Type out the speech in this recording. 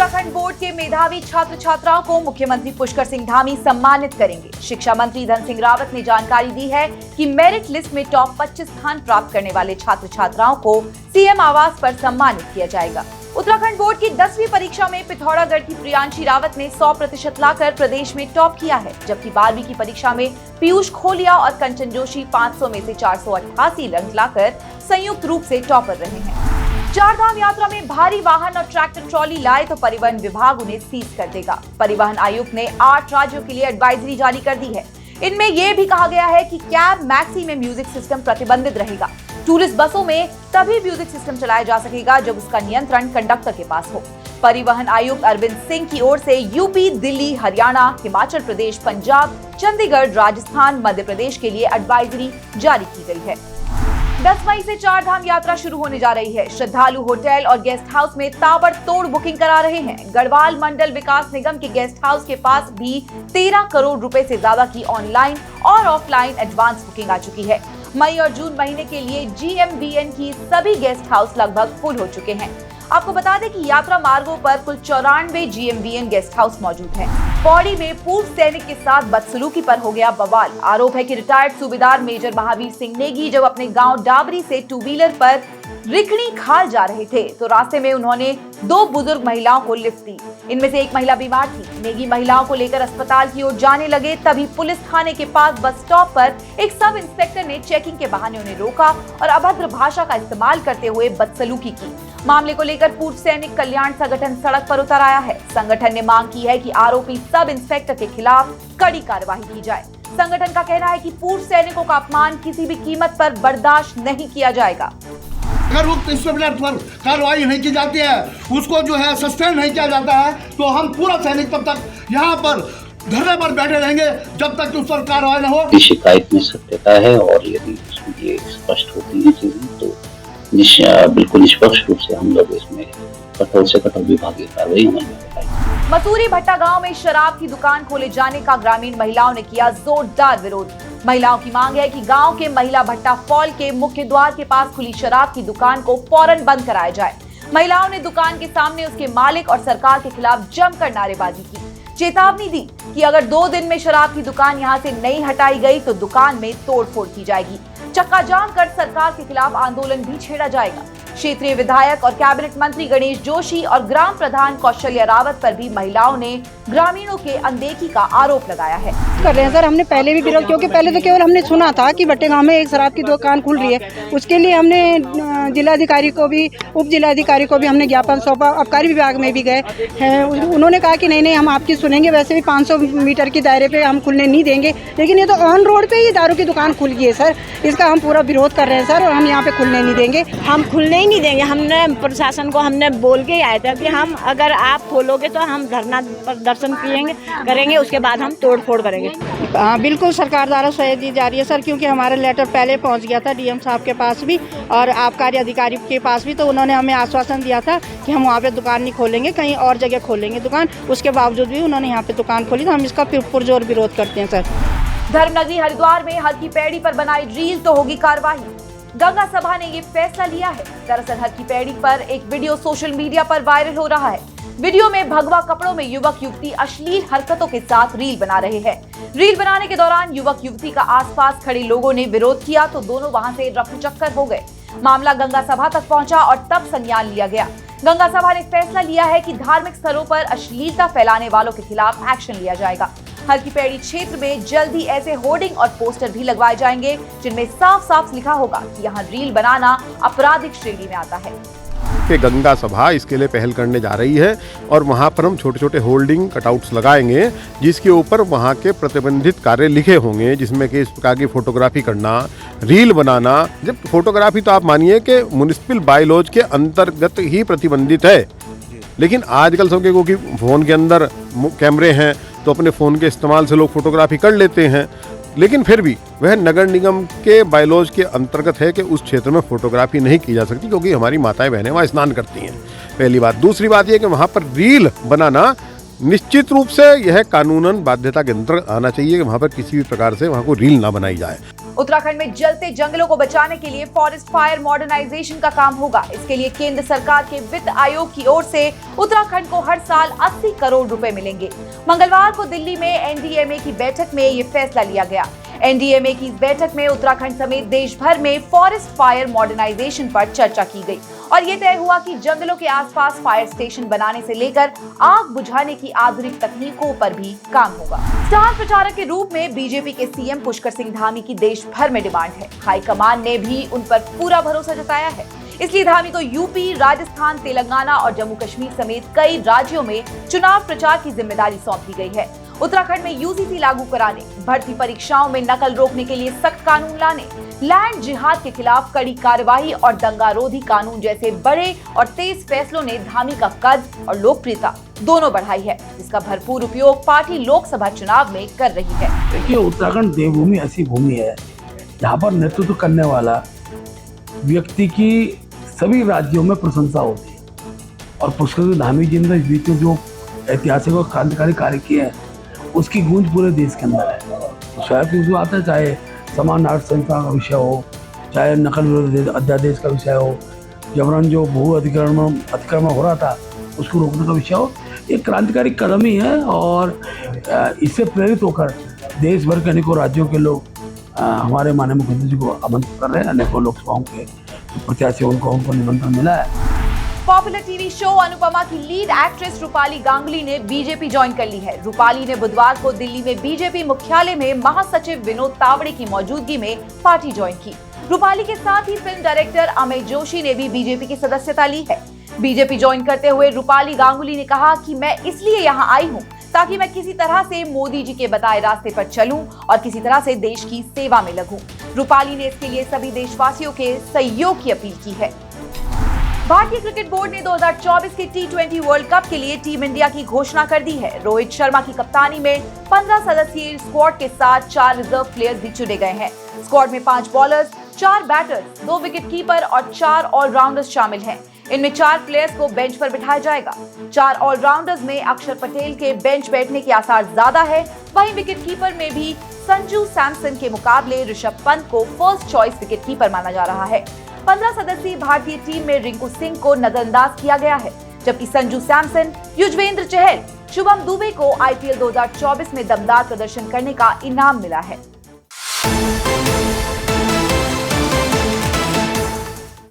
Uttarakhand board के मेधावी छात्र छात्राओं को मुख्यमंत्री पुष्कर सिंह धामी सम्मानित करेंगे। शिक्षा मंत्री धन सिंह रावत ने जानकारी दी है कि मेरिट लिस्ट में टॉप 25 स्थान प्राप्त करने वाले छात्र छात्राओं को सीएम आवास पर सम्मानित किया जाएगा। उत्तराखंड बोर्ड की 10वीं परीक्षा में पिथौरागढ़ की प्रियांशी रावत ने 100% लाकर प्रदेश में टॉप किया है, जबकि 12वीं की परीक्षा में पीयूष खोलिया और कंचन जोशी 500 में से 488 अंक लाकर संयुक्त रूप से टॉपर रहे हैं। चारधाम यात्रा में भारी वाहन और ट्रैक्टर ट्रॉली लाए तो परिवहन विभाग उन्हें सीज कर देगा। परिवहन आयुक्त ने 8 राज्यों के लिए एडवाइजरी जारी कर दी है। इनमें यह भी कहा गया है कि कैब मैक्सी में म्यूजिक सिस्टम प्रतिबंधित रहेगा। टूरिस्ट बसों में तभी म्यूजिक सिस्टम चलाया जा सकेगा जब उसका नियंत्रण कंडक्टर के पास हो। परिवहन आयुक्त अरविंद सिंह की ओर से यूपी, दिल्ली, हरियाणा, हिमाचल प्रदेश, पंजाब, चंडीगढ़, राजस्थान, मध्य प्रदेश के लिए एडवाइजरी जारी की गई है। 10 मई से चारधाम यात्रा शुरू होने जा रही है। श्रद्धालु होटल और गेस्ट हाउस में ताबड़तोड़ बुकिंग करा रहे हैं। गढ़वाल मंडल विकास निगम के गेस्ट हाउस के पास भी 13 करोड़ रुपए से ज्यादा की ऑनलाइन और ऑफलाइन एडवांस बुकिंग आ चुकी है। मई और जून महीने के लिए GMBN की सभी गेस्ट हाउस लगभग फुल हो चुके हैं। आपको बता दें कि यात्रा मार्गों पर कुल 94 GMBN गेस्ट हाउस मौजूद हैं। पौड़ी में पूर्व सैनिक के साथ बदसलूकी पर हो गया बवाल। आरोप है कि रिटायर्ड सूबेदार मेजर महावीर सिंह नेगी जब अपने गांव डाबरी से 2 व्हीलर पर रिखणी खाल जा रहे थे तो रास्ते में उन्होंने 2 बुजुर्ग महिलाओं को लिफ्ट दी। इनमें से एक महिला बीमार थी। नेगी महिलाओं को लेकर अस्पताल की ओर जाने लगे, तभी पुलिस थाने के पास बस स्टॉप पर एक सब इंस्पेक्टर ने चेकिंग के बहाने उन्हें रोका और अभद्र भाषा का इस्तेमाल करते हुए बदसलूकी की। मामले को लेकर पूर्व सैनिक कल्याण संगठन सड़क पर उतर आया है। संगठन ने मांग की है कि आरोपी सब इंस्पेक्टर के खिलाफ कड़ी कार्रवाई की जाए। संगठन का कहना है कि पूर्व सैनिकों का अपमान किसी भी कीमत पर बर्दाश्त नहीं किया जाएगा। अगर उक्त इंस्पेक्टर पर कार्रवाई नहीं की जाती है, उसको जो है सस्पेंड नहीं किया जाता है, तो हम पूरा सैनिक तब तक यहाँ पर धरने पर बैठे रहेंगे जब तक उस पर कार्रवाई न हो। शिकायत में सत्यता है और यदि उसमें ये स्पष्ट होती है चीजें तो बिल्कुल निष्पक्ष रूप से हम लोग इसमें कठोर से कठोर विभागीय कार्रवाई अमल में बताएंगे। मसूरी भट्टा गांव में शराब की दुकान खोले जाने का ग्रामीण महिलाओं ने किया जोरदार विरोध। महिलाओं की मांग है कि गांव के महिला भट्टा फॉल के मुख्य द्वार के पास खुली शराब की दुकान को फौरन बंद कराया जाए। महिलाओं ने दुकान के सामने उसके मालिक और सरकार के खिलाफ जमकर नारेबाजी की, चेतावनी दी कि अगर 2 दिन में शराब की दुकान यहां से नहीं हटाई गई तो दुकान में तोड़फोड़ की जाएगी। चक्का जाम कर सरकार के खिलाफ आंदोलन भी छेड़ा जाएगा। क्षेत्रीय विधायक और कैबिनेट मंत्री गणेश जोशी और ग्राम प्रधान कौशल्या रावत पर भी महिलाओं ने ग्रामीणों के अनदेखी का आरोप लगाया है। कर रहे हैं सर, हमने पहले भी विरोध, क्योंकि पहले तो केवल हमने सुना था कि भट्टे गांव में एक शराब की दुकान खुल रही है। उसके लिए हमने जिलाधिकारी को भी, उप जिलाधिकारी को भी हमने ज्ञापन सौंपा। आबकारी विभाग में भी गए हैं। उन्होंने कहा कि नहीं हम आपकी सुनेंगे, वैसे भी 500 मीटर के दायरे पे हम खुलने नहीं देंगे। लेकिन ये तो ऑन रोड पे ही दारू की दुकान खुल गई है सर, इसका हम पूरा विरोध कर रहे हैं सर, और हम यहाँ पे खुलने नहीं देंगे। हम खुलने ही नहीं देंगे। हमने प्रशासन को हमने बोल के आया था कि हम अगर आप खोलोगे तो हम धरना प्रदर्शन करेंगे, उसके बाद हम तोड़ फोड़ करेंगे। हाँ बिल्कुल, सरकार द्वारा सहयोग दी जा रही है सर, क्योंकि हमारा लेटर पहले पहुंच गया था DM साहब के पास भी और आबकारी अधिकारी के पास भी, तो उन्होंने हमें आश्वासन दिया था कि हम वहाँ पे दुकान नहीं खोलेंगे, कहीं और जगह खोलेंगे दुकान। उसके बावजूद भी उन्होंने यहाँ पे दुकान खोली, तो हम इसका पुरजोर विरोध करते हैं सर। धर्मनगरी हरिद्वार में हर की पैड़ी पर बनाई रील तो होगी कार्रवाई। गंगा सभा ने ये फैसला लिया है। दरअसल हर की पैड़ी पर एक वीडियो सोशल मीडिया पर वायरल हो रहा है। वीडियो में भगवा कपड़ों में युवक युवती अश्लील हरकतों के साथ रील बना रहे हैं। रील बनाने के दौरान युवक युवती का आसपास खड़े लोगों ने विरोध किया तो दोनों वहां से रफूचक्कर हो गए। मामला गंगा सभा तक पहुंचा और तब संज्ञान लिया गया। गंगा सभा ने फैसला लिया है कि धार्मिक स्थलों पर अश्लीलता फैलाने वालों के खिलाफ एक्शन लिया जाएगा। हर की पैड़ी क्षेत्र में जल्द ही ऐसे होर्डिंग और पोस्टर भी लगवाए जाएंगे जिनमें साफ साफ लिखा होगा कि यहाँ रील बनाना आपराधिक श्रेणी में आता है। कि गंगा सभा इसके लिए पहल करने जा रही है और वहाँ पर हम छोटे छोटे होल्डिंग कटआउट्स लगाएंगे जिसके ऊपर वहाँ के प्रतिबंधित कार्य लिखे होंगे, जिसमें कि इस प्रकार की फोटोग्राफी करना, रील बनाना। जब फोटोग्राफी तो आप मानिए कि म्युनिसिपल बायलॉज के अंतर्गत ही प्रतिबंधित है, लेकिन आजकल सबके को कि फ़ोन के अंदर कैमरे हैं तो अपने फ़ोन के इस्तेमाल से लोग फोटोग्राफी कर लेते हैं, लेकिन फिर भी वह नगर निगम के बायलॉज के अंतर्गत है कि उस क्षेत्र में फोटोग्राफी नहीं की जा सकती, क्योंकि हमारी माताएं बहनें वहाँ स्नान करती हैं। पहली बात। दूसरी बात यह कि वहाँ पर रील बनाना निश्चित रूप से यह कानूनन बाध्यता के अंतर्गत आना चाहिए कि वहाँ पर किसी भी प्रकार से वहाँ को रील ना बनाई जाए। उत्तराखंड में जलते जंगलों को बचाने के लिए फॉरेस्ट फायर मॉडर्नाइजेशन का काम होगा। इसके लिए केंद्र सरकार के वित्त आयोग की ओर से उत्तराखंड को हर साल 80 करोड़ रुपए मिलेंगे। मंगलवार को दिल्ली में एनडीएमए की बैठक में ये फैसला लिया गया। एनडीएमए की इस बैठक में उत्तराखंड समेत देश भर में फॉरेस्ट फायर मॉडर्नाइजेशन पर चर्चा की गई और ये तय हुआ कि जंगलों के आसपास फायर स्टेशन बनाने से लेकर आग बुझाने की आधुनिक तकनीकों पर भी काम होगा। स्टार प्रचारक के रूप में बीजेपी के सीएम पुष्कर सिंह धामी की देश भर में डिमांड है। हाईकमान ने भी उन पर पूरा भरोसा जताया है, इसलिए धामी को यूपी, राजस्थान, तेलंगाना और जम्मू कश्मीर समेत कई राज्यों में चुनाव प्रचार की जिम्मेदारी सौंप दी गई है। उत्तराखंड में यूजीसी लागू कराने, भर्ती परीक्षाओं में नकल रोकने के लिए सख्त कानून लाने, लैंड जिहाद के खिलाफ कड़ी कार्रवाई और दंगारोधी कानून जैसे बड़े और तेज फैसलों ने धामी का कद और लोकप्रियता दोनों बढ़ाई है, जिसका भरपूर उपयोग पार्टी लोकसभा चुनाव में कर रही है। देखिए, उत्तराखंड देवभूमि ऐसी भूमि है जहाँ पर नेतृत्व करने वाला व्यक्ति की सभी राज्यों में प्रशंसा होती है और पुष्कर सिंह धामी जी ने इस बीच में जो ऐतिहासिक और क्रांतिकारी कार्य किए हैं उसकी गूंज पूरे देश के अंदर है। तो शायद कुछ आता है, चाहे समान नागरिक संहिता का विषय हो, चाहे नकल विरोधी अध्यादेश का विषय हो, जबरन जो भू अतिक्रमण हो रहा था उसको रोकने का विषय हो, एक क्रांतिकारी कदम ही है और इससे प्रेरित होकर देश भर के अनेकों राज्यों के लोग हमारे माननीय मुख्यमंत्री जी को आमंत्रित कर रहे हैं। अनेकों लोकसभाओं के प्रत्याशी उनको निमंत्रण मिला है। पॉपुलर टीवी शो अनुपमा की लीड एक्ट्रेस रूपाली गांगुली ने बीजेपी ज्वाइन कर ली है। रूपाली ने बुधवार को दिल्ली में बीजेपी मुख्यालय में महासचिव विनोद तावड़े की मौजूदगी में पार्टी ज्वाइन की। रूपाली के साथ ही फिल्म डायरेक्टर अमेय जोशी ने भी बीजेपी की सदस्यता ली है। बीजेपी ज्वाइन करते हुए रूपाली गांगुली ने कहा कि मैं इसलिए यहाँ आई हूँ ताकि मैं किसी तरह से मोदी जी के बताए रास्ते पर चलूं और किसी तरह से देश की सेवा में लगूं। रूपाली ने इसके लिए सभी देशवासियों के सहयोग की अपील की है। भारतीय क्रिकेट बोर्ड ने 2024 के T20 वर्ल्ड कप के लिए टीम इंडिया की घोषणा कर दी है। रोहित शर्मा की कप्तानी में 15 सदस्यीय स्क्वाड के साथ 4 रिजर्व प्लेयर्स भी चुने गए हैं। स्क्वाड में 5 बॉलर्स, 4 बैटर्स, 2 विकेट कीपर और 4 ऑलराउंडर्स शामिल हैं। इनमें 4 प्लेयर्स को बेंच पर बिठाया जाएगा। 4 ऑलराउंडर्स में अक्षर पटेल के बेंच बैठने के आसार ज्यादा है। वहीं विकेट कीपर में भी संजू सैमसन के मुकाबले ऋषभ पंत को फर्स्ट चॉइस विकेट कीपर माना जा रहा है। 15 सदस्यीय भारतीय टीम में रिंकू सिंह को नजरअंदाज किया गया है, जबकि संजू सैमसन, युजवेंद्र चहल, शुभम दुबे को आईपीएल 2024 में दमदार प्रदर्शन करने का इनाम मिला है।